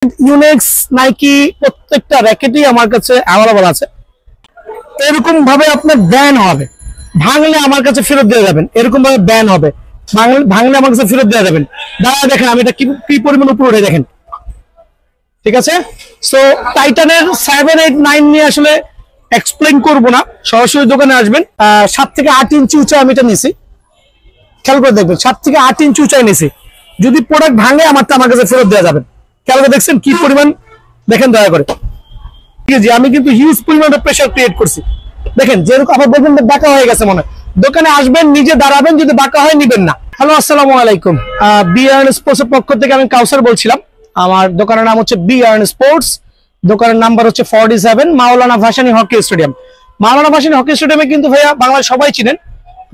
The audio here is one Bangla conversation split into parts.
ইউনিক্স নাইকি প্রত্যেকটা র্যাকেটই আমার কাছে অ্যাভেলেবল আছে। এরকম ভাবে আপনার ব্যান হবে, ভাঙলে আমার কাছে ফেরত দিয়ে যাবেন। এরকম ভাবে ব্যান হবে, ভাঙলে আমার কাছে ফেরত দিয়ে যাবেন। দাঁড়া দেখেন আমি এটা কি পরিমাণ উপরে উঠে দেখেন, ঠিক আছে। সো টাইটানের 7, 8, 9 নিয়ে আসলে এক্সপ্লেইন করবো না, সরাসরি দোকানে আসবেন। 7 থেকে 8 ইঞ্চি উঁচা আমি এটা নিছি, খেয়াল করে দেখবেন 7 থেকে 8 ইঞ্চি উঁচাই নিছি। যদি প্রোডাক্ট ভাঙে আমার কাছে ফেরত দেওয়া যাবেন। খেয়াল করে দেখছেন কি পরিমাণ, দেখেন দয়া করে। ঠিক আছে, আমি কিন্তু হিউজ পরিমাণে প্রেসার ক্রিয়েট করছি। দেখেন যেরকম আবার বলবেন বাঁকা হয়ে গেছে মনে হয়, দোকানে আসবেন নিজে দাঁড়াবেন, যদি বাঁকা হয় নিবেন না। হ্যালো, আসসালামু আলাইকুম। বিআরএন স্পোর্টস এর পক্ষ থেকে আমি কাউসার বলছিলাম। আমার দোকানের নাম হচ্ছে বিআরএন স্পোর্টস, দোকানের নাম্বার হচ্ছে 47 মাওলানা ভাসানী হকি স্টেডিয়াম। মাওলানা ভাসানী হকি স্টেডিয়ামে কিন্তু ভাইয়া বাংলায় সবাই চিনেন।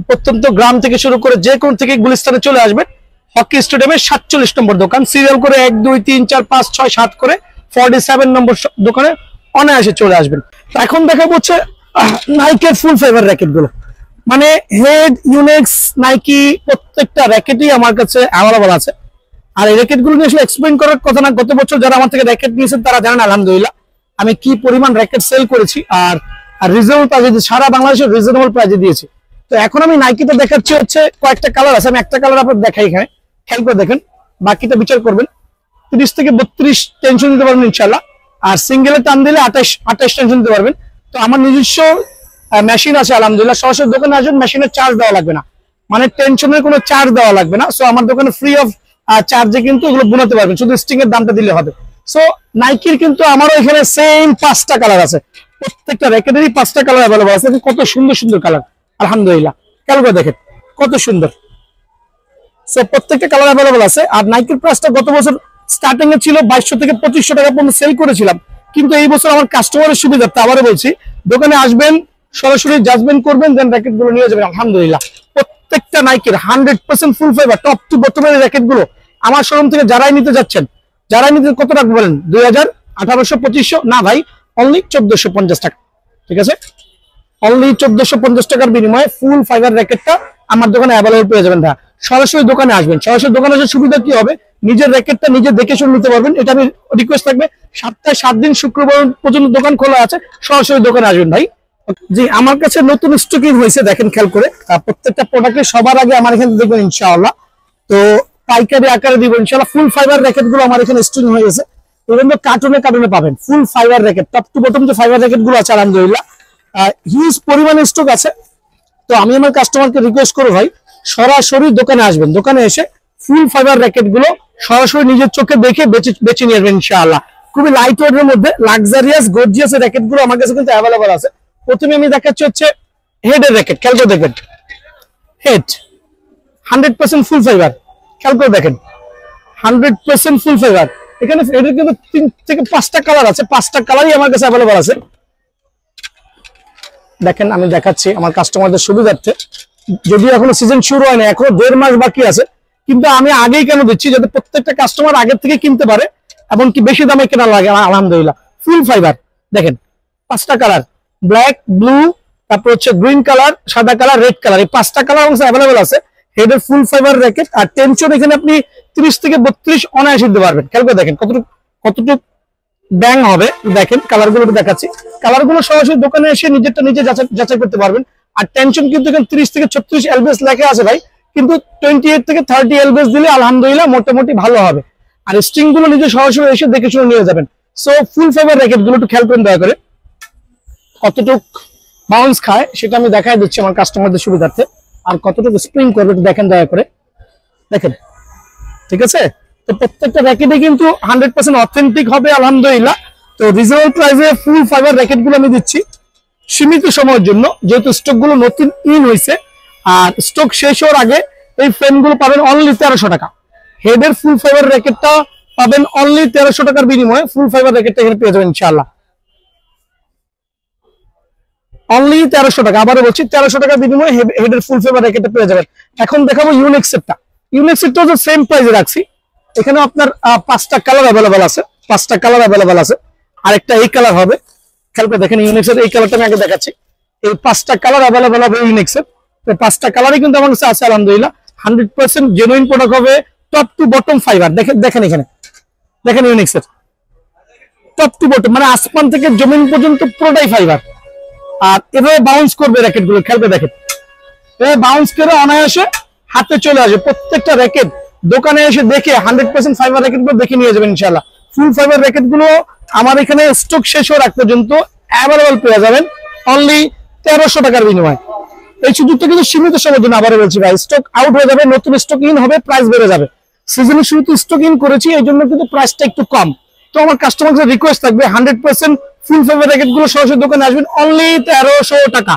প্রত্যন্ত গ্রাম থেকে শুরু করে যে কোন থেকে গুলিস্তানে চলে আসবেন, হকি স্টেডিয়ামের 47 নম্বর দোকান, সিরিয়াল করে 1, 2, 3, 4, 5, 6, 7 করে 47 নম্বর দোকানে অনায়াসে চলে আসবেন। এখন দেখা হচ্ছে নাইকের ফুল ফাইবার র্যাকেট গুলো, মানে হেড, ইউনিক্স, নাইকি প্রত্যেকটা র্যাকেটই আমার কাছে অ্যাভেলেবল আছে। আর এই র্যাকেট গুলো নিয়ে আসলে এক্সপ্লেইন করার কথা না, গত বছর যারা আমার থেকে র্যাকেট নিয়েছেন তারা জানেন আলহামদুলিল্লাহ আমি কি পরিমাণ র্যাকেট সেল করেছি। আর রিজনেবল প্রাইসে, সারা বাংলাদেশের রিজনেবল প্রাইসে দিয়েছি। তো এখন আমি নাইকিতে দেখাচ্ছি হচ্ছে কয়েকটা কালার আছে, আমি একটা কালার আপনার দেখাই এখানে, খেয়াল করে দেখেন, বাকিটা বিচার করবেন। 30 থেকে 32 টেনশন দিতে পারবেন ইনশাল্লাহ। আর সিঙ্গেলে টান দিলে 28 টেনশন দিতে পারবেন। তো আমার নিজস্ব মেশিন আছে আলহামদুলিল্লাহ, সরাসরি দোকানে আসবেন, মেশিনের চার্জ দেওয়া লাগবে না, মানে টেনশনের কোনো চার্জ দেওয়া লাগবে না। সো আমার দোকানে ফ্রি অফ চার্জে কিন্তু এগুলো বোনাতে পারবেন, শুধু স্টিং এর দামটা দিলে হবে। সো নাইকির কিন্তু আমারও এখানে সেম 5টা কালার আছে, প্রত্যেকটা র্যাকেটেরই 5টা কালার অ্যাভেলেবল আছে। কত সুন্দর সুন্দর কালার আলহামদুলিল্লাহ, খেয়াল করে দেখেন কত সুন্দর। সো প্রত্যেকটা কালার অ্যাভেলেবল আছে। আর নাইকির প্রাইসটা গত বছর স্টার্টিং এ ছিল 2200 থেকে 2500 টাকা পর্যন্ত সেল করেছিলাম, কিন্তু এই বছর আমার কাস্টমারের সুবিধার্থে আবারও বলছি, দোকানে আসবেন, সরাসরি জাজমেন্ট করবেন, দেন র্যাকেট গুলো নিয়ে যাবেন। আলহামদুলিল্লাহ প্রত্যেকটা নাইকির 100% ফুল ফাইবার টপ টু বটমের র্যাকেট গুলো আমার শোরুম থেকে যারাই নিতে যাচ্ছেন, যারাই নিতে কত টাকা বলেন, 2000, 1800, 2500 না ভাই, অনলি 1450 টাকা। ঠিক আছে, অনলি 1450 টাকার বিনিময়ে ফুল ফাইবার র্যাকেটটা আমার দোকানে অ্যাভেলেবল পেয়ে যাবেন। ভাই সরাসরি দোকানে আসবেন, সরাসরি দোকানে আসার সুবিধা কি হবে, নিজের র্যাকেটটা নিজে দেখে শুনে নিতে পারবেন। এটা আমি রিকোয়েস্ট থাকবে, সপ্তাহে 7 দিন শুক্রবার পর্যন্ত দোকান খোলা আছে, সরাসরি দোকানে আসবেন ভাই। জি, আমার কাছে নতুন স্টকিং হয়েছে, দেখেন খেয়াল করে। প্রত্যেকটা প্রোডাক্টে সবার আগে আমার এখানে দেখবেন ইনশাআল্লাহ। তো পাইকারি আকারে দিব ইনশাআল্লাহ। ফুল ফাইবার র্যাকেট গুলো আমার এখানে স্টকিং হয়ে গেছে, এগুলো কার্টুনে পাবেন ফুল fibre racket, top to bottom যে ফাইবার র্যাকেট গুলো আছে আলহামদুলিল্লাহ হিউজ পরিমাণে স্টক আছে। তো আমি আমার কাস্টমারকে রিকোয়েস্ট করবো ভাই, সরাসরি দোকানে আসবেন, দোকানে এসে ফুল ফাইবার র্যাকেট গুলো সরাসরি নিজের চোখে দেখে বেছে নিয়ে আসবেন ইনশাআল্লাহ। খুবই লাইট ওয়েট এর মধ্যে লাক্সারিয়াস গর্জিয়াস র্যাকেট গুলো আমার কাছে কিন্তু অ্যাভেলেবল আছে। প্রথমে আমি দেখাচ্ছি হচ্ছে হেডের র্যাকেট, খেয়াল করে দেখবেন, হেড 100% ফুল ফাইবার, খেয়াল করে দেখেন 100% ফুল ফাইবার। এখানে হেডের কিন্তু 3 থেকে 5টা কালার আছে, 5টা কালারই আমার কাছে অ্যাভেলেবল আছে। দেখেন আমি দেখাচ্ছি আমার কাস্টমারদের সুবিধার্থে, যদিও এখনো সিজন শুরু হয় না, এখনো 1.5 মাস বাকি আছে, কিন্তু আমি আগেই কেন দিচ্ছি, যাতে প্রত্যেকটা কাস্টমার আগের থেকে কিনতে পারে, এমনকি বেশি দামে কেনা লাগে। আলহামদুলিল্লাহ ফুল ফাইবার দেখেন, 5টা কালার, ব্ল্যাক, ব্লু, তারপর হচ্ছে গ্রিন কালার, সাদা কালার, রেড কালার, এই 5টা কালার আমার কাছে অ্যাভেলেবল আছে। হেডের ফুল ফাইবার র্যাকেট। আর টেনশন এখানে আপনি 30 থেকে 32 অনায়াসে দিতে পারবেন। খেয়াল করে দেখেন কতটুকু ব্যাং হবে, দেখেন কালার গুলো দেখাচ্ছি। কালার গুলো সরাসরি দোকানে এসে নিজেরটা নিজে যাচাই করতে পারবেন। আর টেনশন কিন্তু এখানে 30 থেকে 36 এলবিএস লেখা আছে ভাই, কিন্তু 28 থেকে 30 এলবিএস দিলে আলহামদুলিল্লাহ মোটামুটি ভালো হবে। আর স্ট্রিং গুলো নিজে সরাসরি এসে দেখে শুনে নিয়ে যাবেন। সো ফুল ফাইবার র্যাকেট গুলো একটু খেয়াল করেন দয়া করে, কতটুক বাউন্স খায় সেটা আমি দেখাই দিচ্ছি আমার কাস্টমারদের সুবিধার্থে। আর কতটুকু স্প্রিং করবে দেখেন দয়া করে, দেখেন, ঠিক আছে। তো প্রত্যেকটা র্যাকেটে কিন্তু 100% অথেন্টিক হবে আলহামদুলিল্লাহ। তো রিজনেবল প্রাইসে ফুল ফাইবার র্যাকেট গুলো আমি দিচ্ছি সীমিত সময়ের জন্য, যেহেতু স্টক গুলো নতুন হয়েছে। আর স্টক শেষ হওয়ার আগে এই ফ্রেম গুলো পাবেন অনলি 1300 টাকা। হেডের ফুল ফাইবার র্যাকেটটা পাবেন অনলি 1300 টাকার বিনিময়ে, ফুল ফাইবার র্যাকেটটা এখানে পেয়ে যাবেন ইনশাআল্লাহ, অনলি 1300 টাকা। আবারও বলছি 1300 টাকার বিনিময়ে হেডের ফুল ফাইবার র্যাকেটটা পেয়ে যাবেন। এখন দেখাবো ইউনিক্সেরটা। ইউনিক্সেরটা তো সেম প্রাইসে রাখছি, এখানে আপনার 5টা কালার অ্যাভেলেবল আছে, 5টা কালার অ্যাভেলেবল আছে। আরেকটা এই কালার হবে, খেয়াল করে দেখেন ইউনিক্সের এই কালারটা আমি আগে দেখাচ্ছি। এই 5টা কালার অ্যাভেলেবল হবে ইউনিক্সের। তো 5টা কালারই কিন্তু আমার কাছে আছে আলহামদুলিল্লাহ। 100% জেনুইন প্রোডাক্ট হবে, টপ টু বটম ফাইবার। দেখেন এখানে দেখেন ইউনিক্সের টপ টু বটম, মানে আসমান থেকে জমিন পর্যন্ত পুরোটাই ফাইবার। আর এভাবে বাউন্স করবে র্যাকেট গুলো, খেলবে দেখেন এভাবে বাউন্স করে অনায়াসে হাতে চলে আসবে। প্রত্যেকটা র্যাকেট দোকানে এসে দেখে 100% ফাইবার র্যাকেট গুলো দেখে নিয়ে যাবেন ইনশাআল্লাহ। ফুল ফাইবার র্যাকেট গুলো আমার এখানে স্টক শেষ হওয়ার আগ পর্যন্ত অ্যাভেলেবল পেয়ে যাবেন অনলি 1300 টাকার বিনিময়ে। এই সুযোগটা কিন্তু সীমিত সময়ের জন্য, আবারও বলছি ভাই, স্টক আউট হয়ে যাবে, নতুন স্টক ইন হবে, প্রাইস বেড়ে যাবে। সিজনের শুরুতে স্টক ইন করেছি, এই জন্য কিন্তু প্রাইসটা একটু কম। তো আমার কাস্টমারদের রিকোয়েস্ট থাকবে 100% ফুল ফাইবার র্যাকেট গুলো সরাসরি দোকানে আসবেন অনলি 1300 টাকা।